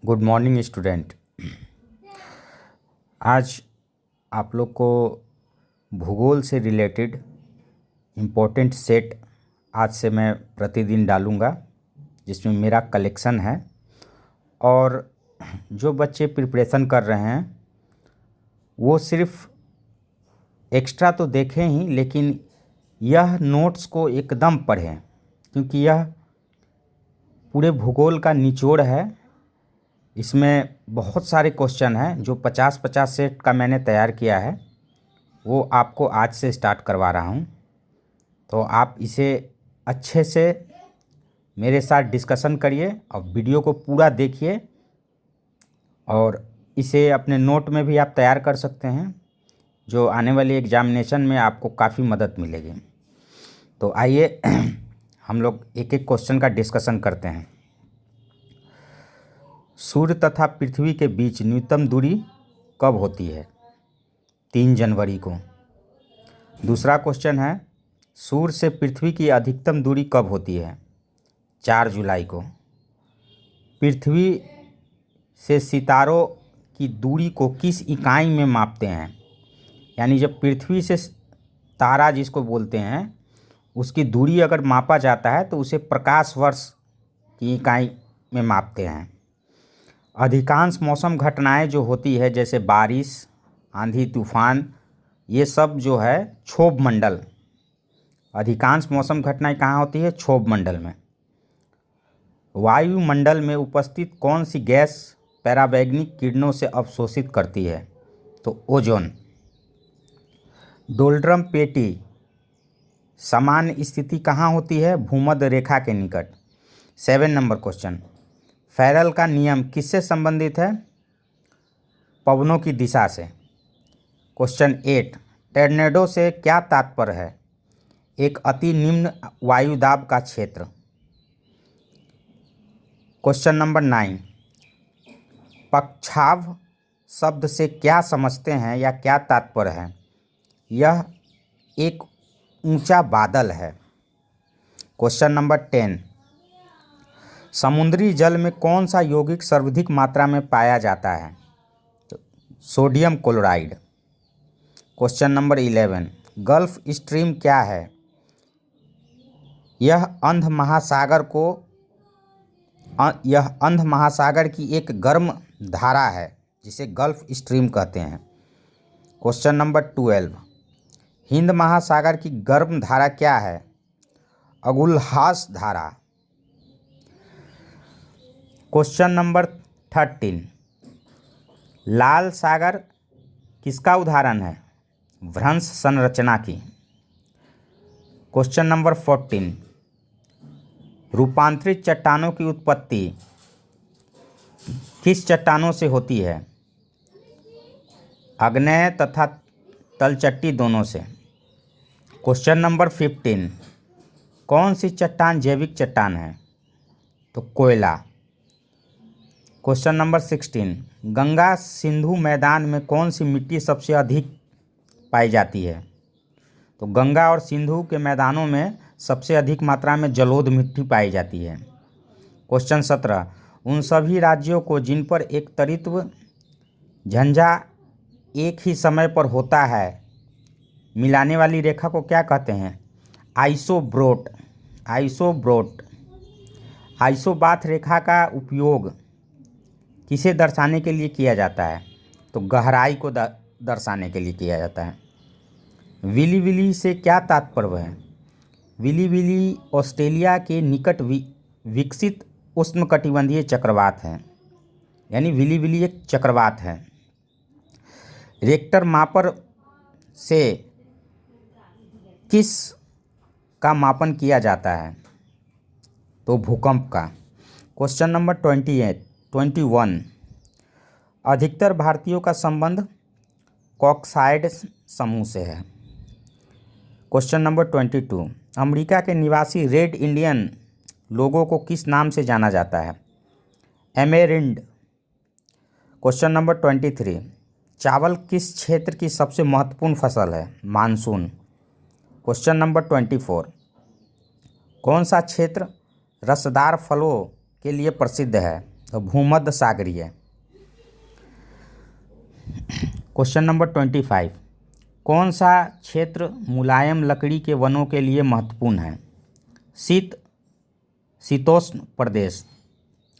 Good morning student. आज आप लोग को भूगोल से रिलेटेड इम्पोर्टेंट सेट आज से मैं प्रतिदिन डालूँगा, जिसमें मेरा कलेक्शन है। और जो बच्चे प्रिपरेशन कर रहे हैं वो सिर्फ एक्स्ट्रा तो देखें ही, लेकिन यह नोट्स को एकदम पढ़ें, क्योंकि यह पूरे भूगोल का निचोड़ है। इसमें बहुत सारे क्वेश्चन हैं जो 50-50 सेट का मैंने तैयार किया है, वो आपको आज से स्टार्ट करवा रहा हूँ। तो आप इसे अच्छे से मेरे साथ डिस्कशन करिए और वीडियो को पूरा देखिए, और इसे अपने नोट में भी आप तैयार कर सकते हैं, जो आने वाली एग्जामिनेशन में आपको काफ़ी मदद मिलेगी। तो आइए हम लोग एक एक क्वेश्चन का डिस्कशन करते हैं। सूर्य तथा पृथ्वी के बीच न्यूनतम दूरी कब होती है? 3 जनवरी को। दूसरा क्वेश्चन है, सूर्य से पृथ्वी की अधिकतम दूरी कब होती है? 4 जुलाई को। पृथ्वी से सितारों की दूरी को किस इकाई में मापते हैं? यानी जब पृथ्वी से तारा जिसको बोलते हैं, उसकी दूरी अगर मापा जाता है तो उसे प्रकाश वर्ष की इकाई में मापते हैं। अधिकांश मौसम घटनाएं जो होती है, जैसे बारिश, आंधी, तूफान, ये सब जो है क्षोभ मंडल। अधिकांश मौसम घटनाएं कहाँ होती है? क्षोभ मंडल में। वायुमंडल में उपस्थित कौन सी गैस पराबैंगनी किरणों से अवशोषित करती है? तो ओजोन। डोल्ड्रम पेटी सामान्य स्थिति कहाँ होती है? भूमध्य रेखा के निकट। 7 नंबर क्वेश्चन, फैरल का नियम किससे संबंधित है? पवनों की दिशा से। क्वेश्चन 8, टर्नेडो से क्या तात्पर्य है? एक अति निम्न वायुदाब का क्षेत्र। क्वेश्चन नंबर 9, पक्षाव शब्द से क्या समझते हैं या क्या तात्पर्य है? यह एक ऊंचा बादल है। क्वेश्चन नंबर 10, समुद्री जल में कौन सा यौगिक सर्वाधिक मात्रा में पाया जाता है? तो sodium chloride. Question number 11, gulf stream क्या है? यह अंध महासागर की एक गर्म धारा है, जिसे गल्फ स्ट्रीम कहते हैं। क्वेश्चन नंबर 12, हिंद महासागर की गर्म धारा क्या है? अगुलहास धारा। क्वेश्चन नंबर 13, लाल सागर किसका उदाहरण है? भ्रंश संरचना की। क्वेश्चन नंबर 14, रूपांतरित चट्टानों की उत्पत्ति किस चट्टानों से होती है? आग्नेय तथा तलचट्टी दोनों से। क्वेश्चन नंबर 15, कौन सी चट्टान जैविक चट्टान है? तो कोयला। क्वेश्चन नंबर 16, गंगा सिंधु मैदान में कौन सी मिट्टी सबसे अधिक पाई जाती है? तो गंगा और सिंधु के मैदानों में सबसे अधिक मात्रा में जलोढ़ मिट्टी पाई जाती है। क्वेश्चन 17, उन सभी राज्यों को जिन पर एक त्वरित झंझा एक ही समय पर होता है, मिलाने वाली रेखा को क्या कहते हैं? आइसोब्रोट। आइसोबाथ रेखा का उपयोग किसे दर्शाने के लिए किया जाता है? तो गहराई को दर्शाने के लिए किया जाता है। विली विली से क्या तात्पर्य है? विली विली ऑस्ट्रेलिया के निकट विकसित उष्णकटिबंधीय चक्रवात है, यानी विली विली एक चक्रवात है। रिक्टर मापर से किस का मापन किया जाता है? तो भूकंप का। क्वेश्चन नंबर 21, अधिकतर भारतीयों का संबंध कॉक्साइड समूह से है। क्वेश्चन नंबर 22, अमेरिका के निवासी रेड इंडियन लोगों को किस नाम से जाना जाता है? एमेरिंड। क्वेश्चन नंबर 23, चावल किस क्षेत्र की सबसे महत्वपूर्ण फसल है? मानसून। क्वेश्चन नंबर 24, कौन सा क्षेत्र रसदार फलों के लिए प्रसिद्ध है? तो भूमध्य सागरीय। क्वेश्चन नंबर 25, कौन सा क्षेत्र मुलायम लकड़ी के वनों के लिए महत्वपूर्ण है? शीतोष्ण प्रदेश।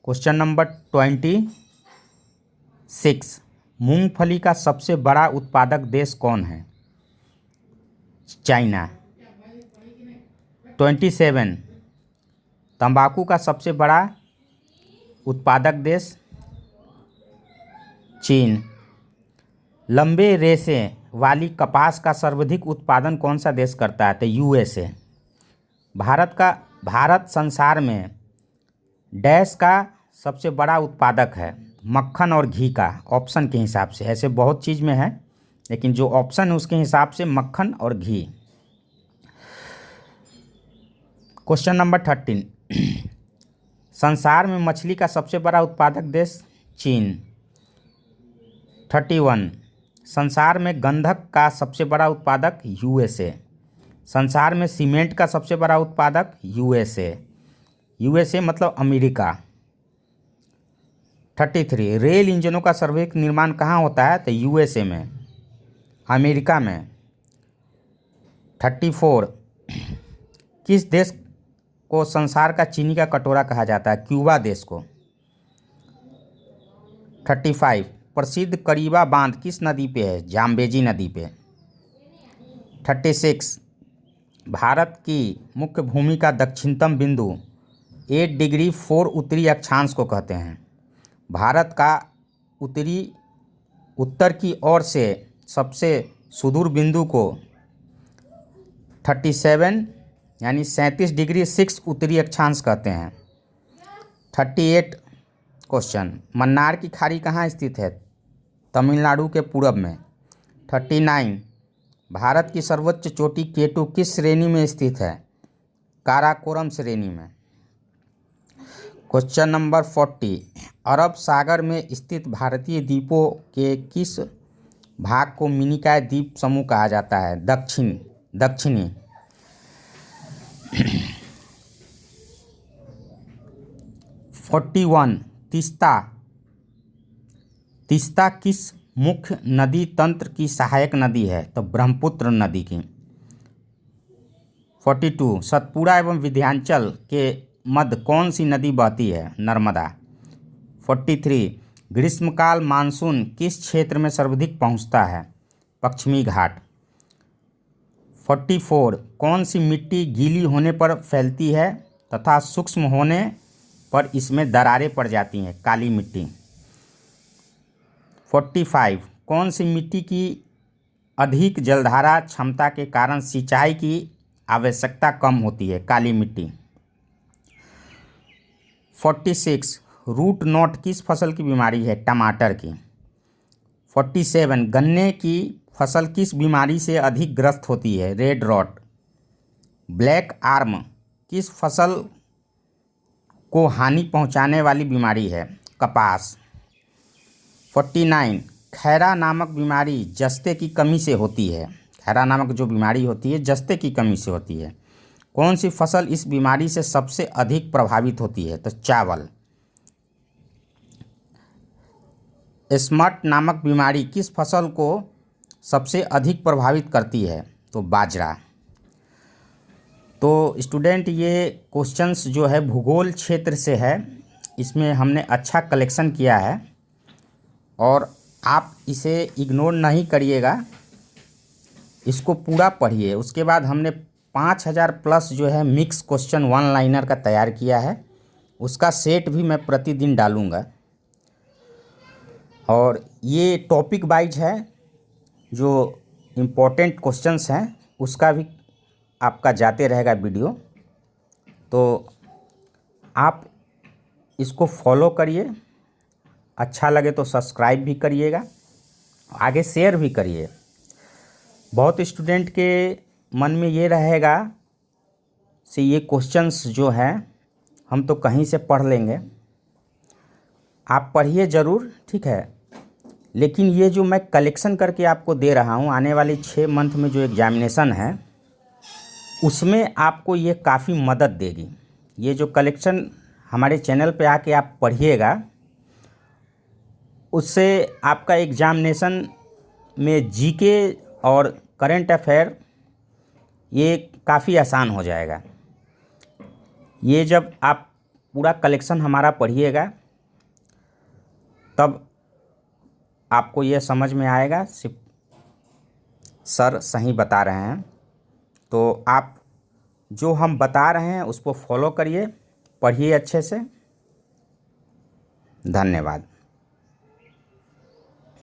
क्वेश्चन नंबर 26, मूंगफली का सबसे बड़ा उत्पादक देश कौन है? चाइना। 27, तंबाकू का सबसे बड़ा उत्पादक देश? चीन। लंबे रेशे वाली कपास का सर्वाधिक उत्पादन कौन सा देश करता है? तो यूएसए। भारत संसार में डैश का सबसे बड़ा उत्पादक है? मक्खन और घी का, ऑप्शन के हिसाब से। ऐसे बहुत चीज़ में है, लेकिन जो ऑप्शन है उसके हिसाब से मक्खन और घी। क्वेश्चन नंबर 13, संसार में मछली का सबसे बड़ा उत्पादक देश? चीन। 31, संसार में गंधक का सबसे बड़ा उत्पादक? यूएसए। संसार में सीमेंट का सबसे बड़ा उत्पादक? यूएसए मतलब अमेरिका। 33, रेल इंजनों का सर्वाधिक निर्माण कहाँ होता है? तो यूएसए में, अमेरिका में। 34, किस देश को संसार का चीनी का कटोरा कहा जाता है? क्यूबा देश को। 35, प्रसिद्ध करीबा बांध किस नदी पे है? जाम्बेजी नदी पे। 36, भारत की मुख्य भूमि का दक्षिणतम बिंदु 8 डिग्री 4 उत्तरी अक्षांश को कहते हैं। भारत का उत्तर की ओर से सबसे सुदूर बिंदु को 37 यानी 37 डिग्री 6 उत्तरी अक्षांश कहते हैं। 38 क्वेश्चन, मन्नार की खाड़ी कहाँ स्थित है? तमिलनाडु के पूरब में। 39, भारत की सर्वोच्च चोटी केटू किस श्रेणी में स्थित है? काराकोरम श्रेणी में। क्वेश्चन नंबर 40, अरब सागर में स्थित भारतीय द्वीपों के किस भाग को मिनिकॉय द्वीप समूह कहा जाता है? दक्षिणी। 41, तीस्ता किस मुख्य नदी तंत्र की सहायक नदी है? तो ब्रह्मपुत्र नदी की। 42, सतपुड़ा एवं विंध्याचल के मध्य कौन सी नदी बहती है? नर्मदा। 43, ग्रीष्मकाल मानसून किस क्षेत्र में सर्वाधिक पहुंचता है? पश्चिमी घाट। 44, कौन सी मिट्टी गीली होने पर फैलती है तथा सूक्ष्म होने पर इसमें दरारें पड़ जाती हैं? काली मिट्टी। 45, कौन सी मिट्टी की अधिक जलधारा क्षमता के कारण सिंचाई की आवश्यकता कम होती है? काली मिट्टी। 46, रूट नॉट किस फसल की बीमारी है? टमाटर की। 47, गन्ने की फसल किस बीमारी से अधिक ग्रस्त होती है? Red rot. ब्लैक आर्म किस फसल को हानि पहुंचाने वाली बीमारी है? कपास। 49, खैरा नामक बीमारी जस्ते की कमी से होती है। खैरा नामक जो बीमारी होती है जस्ते की कमी से होती है। कौन सी फसल इस बीमारी से सबसे अधिक प्रभावित होती है? तो चावल। स्मट नामक बीमारी किस फसल को सबसे अधिक प्रभावित करती है? तो बाजरा। तो स्टूडेंट, ये क्वेश्चंस जो है भूगोल क्षेत्र से है, इसमें हमने अच्छा कलेक्शन किया है और आप इसे इग्नोर नहीं करिएगा, इसको पूरा पढ़िए। उसके बाद हमने 5000 प्लस जो है मिक्स क्वेश्चन वन लाइनर का तैयार किया है, उसका सेट भी मैं प्रतिदिन डालूँगा। और ये टॉपिक वाइज है, जो इम्पोर्टेंट क्वेश्चंस हैं उसका भी आपका जाते रहेगा वीडियो। तो आप इसको फॉलो करिए, अच्छा लगे तो सब्सक्राइब भी करिएगा, आगे शेयर भी करिए। बहुत स्टूडेंट के मन में ये रहेगा से ये क्वेश्चंस जो हैं हम तो कहीं से पढ़ लेंगे। आप पढ़िए ज़रूर, ठीक है, लेकिन ये जो मैं कलेक्शन करके आपको दे रहा हूँ, आने वाली 6 मंथ में जो एग्जामिनेशन है उसमें आपको ये काफ़ी मदद देगी। ये जो कलेक्शन हमारे चैनल पे आके आप पढ़िएगा उससे आपका एग्जामिनेशन में जीके और करंट अफेयर ये काफ़ी आसान हो जाएगा। ये जब आप पूरा कलेक्शन हमारा पढ़िएगा तब आपको ये समझ में आएगा सिर्फ सर सही बता रहे हैं। तो आप जो हम बता रहे हैं उसको फॉलो करिए, पढ़िए अच्छे से। धन्यवाद।